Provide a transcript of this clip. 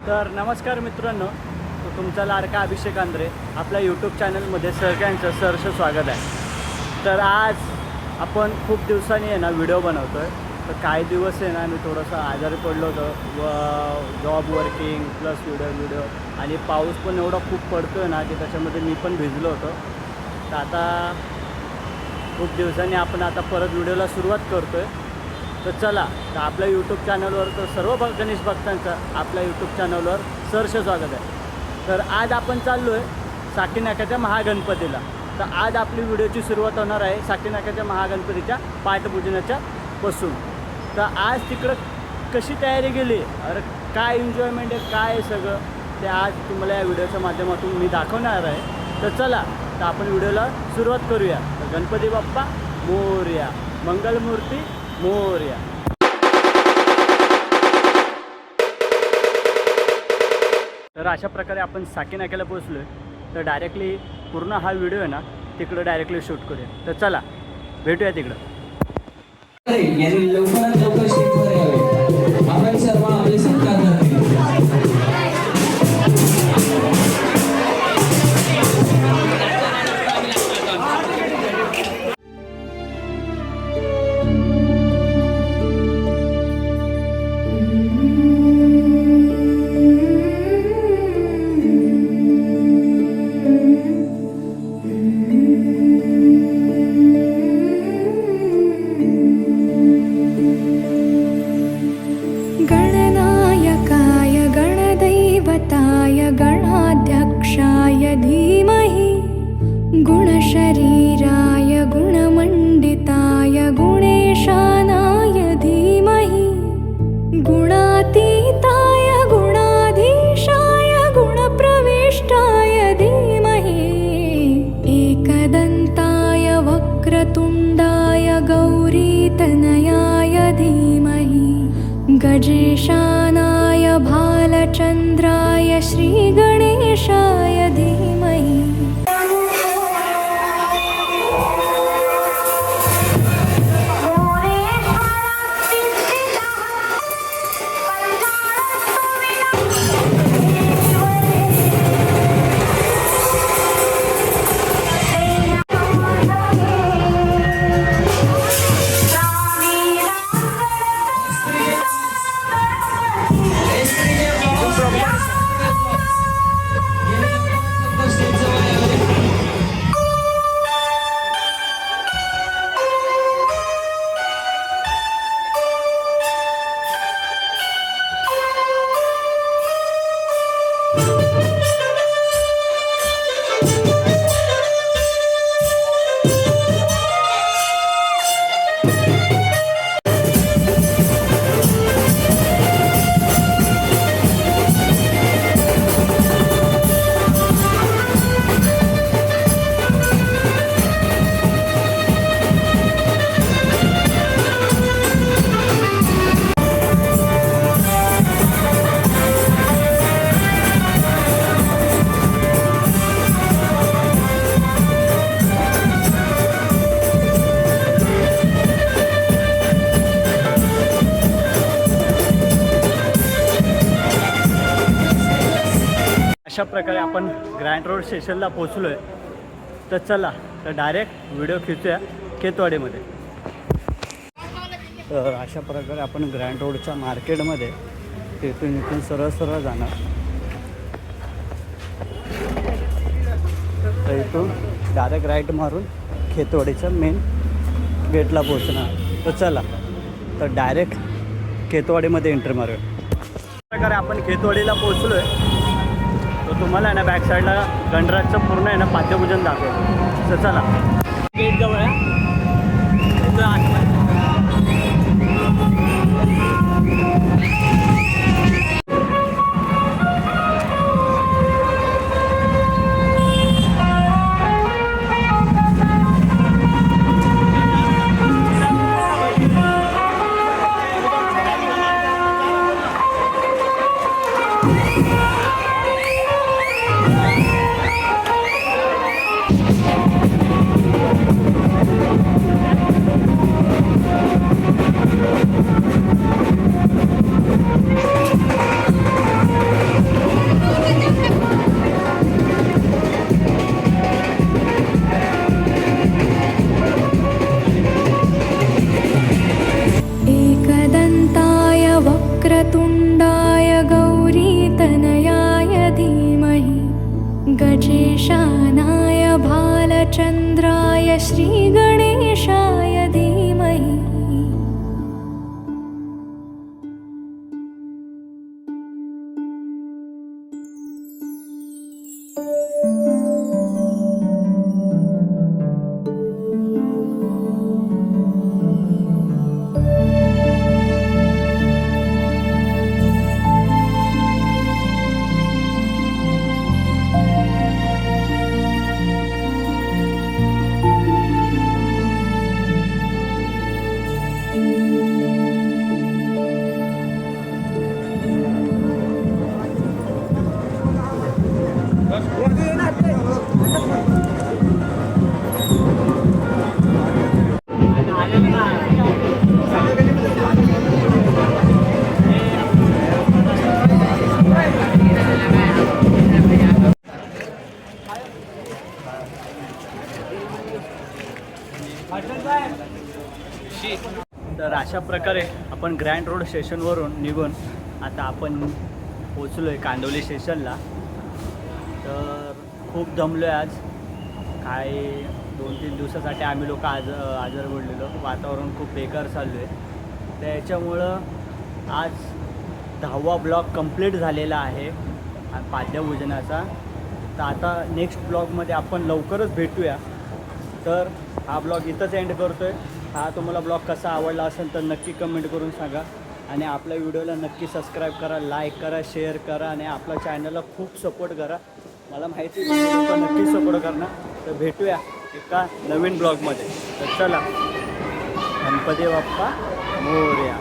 तर नमस्कार मित्रांनो, तुमचा लाडका अभिषेक आंद्रे आपल्या यूट्यूब चॅनलमध्ये सगळ्यांचं सहर्ष स्वागत आहे। तर आज आपण खूप दिवसांनी आहे ना व्हिडिओ बनवतो आहे। तर काही दिवस आहे ना मी थोडंसं आजारी पडलो होतो व जॉब वर्किंग प्लस व्हिडिओ आणि पाऊस पण एवढा खूप पडतो आहे ना की त्याच्यामध्ये मी पण भिजलो होतो। तर आता खूप दिवसांनी आपण आता परत व्हिडिओला सुरुवात करतो आहे। तर चला, तर आपल्या यूट्यूब चॅनलवर तर सर्व गणेश भक्तांचं आपल्या यूट्यूब चॅनलवर सहर्ष स्वागत आहे। तर आज आपण चाललो आहे साकीनाक्याच्या महागणपतीला। तर आज आपली व्हिडिओची सुरुवात होणार आहे साकीनाक्याच्या महागणपतीच्या पाठपूजनाच्या पासून। तर आज तिकडं कशी तयारी केली, अरे काय एन्जॉयमेंट आहे, काय सगळं ते आज तुम्हाला या व्हिडिओच्या माध्यमातून मी दाखवणार आहे। तर चला, तर आपण व्हिडिओला सुरुवात करूया। तर गणपती बाप्पा मोरया, मंगलमूर्ती मोरया। तर अशा प्रकारे आपण साकीनाक्याला पोहोचलो आहे। तर डायरेक्टली पूर्ण हा व्हिडिओ आहे ना तिकडं डायरेक्टली शूट करूया। तर चला भेटूया तिकडं। लवकरात लवकर स्टेजवर यावे, आपण सर्व आपले सत्कार करतील। गुणशरीराय गुणमण्डिताय गुणेशानाय धीमहि गुणातीताय गुणाधीशाय गुणप्रविष्टाय धीमहि एकदन्ताय वक्रतुण्डाय गौरीतनयाय धीमहि गजेशानाय भालचन्द्राय श्रीगणेशाय धीमहि। अशा प्रकारे आपण ग्रँड रोड स्टेशनला पोचलो आहे। तर चला, तर डायरेक्ट व्हिडिओ खिचूया केतवाडीमध्ये। तर अशा प्रकारे आपण ग्रँड रोडच्या मार्केटमध्ये इथून सरळ जाणार। तर इथून डायरेक्ट राईट मारून केतवाडीच्या मेन गेटला पोचणार। तर चला, तर डायरेक्ट केतवाडीमध्ये एंट्री मारूया। अशा प्रकारे आपण केतवाडीला पोचलो आहे। तर तुम्हाला आहे ना बॅक साईडला गणराजचं पूर्ण आहे ना पाद्यपूजन दाखवेल। तर चला, गेट जवळ आहे। श्रीगणेशाय धीमहि तर अशा प्रकारे आपण ग्रँड रोड स्टेशनवरून निघून आता आपण पोचलो आहे कांदिवली स्टेशनला. तर खूप दमलो आहे आज. काय 2-3 दिवसासाठी आम्ही लोक आजार पडलेलो. वातावरण खूप बेकार चालू आहे. त्याच्यामुळं आज 10वा ब्लॉग कंप्लीट झालेला आहे पाद्यपूजनाचा. तर आता नेक्स्ट ब्लॉगमध्ये आपण लवकरच भेटूया. तर हा ब्लॉग इथंच एंड करतो आहे. हा तुम्हाला ब्लॉग कसा आवडला असेल तर नक्की कमेंट करून सांगा. आणि आपल्या व्हिडिओला नक्की सबस्क्राईब करा, लाईक करा, शेअर करा आणि आपल्या चॅनलला खूप सपोर्ट करा. मला माहिती आहे लोक नक्की सपोर्ट करणार. तर भेटूया एका नवीन ब्लॉगमध्ये. तर चला, गणपती बाप्पा मोरया.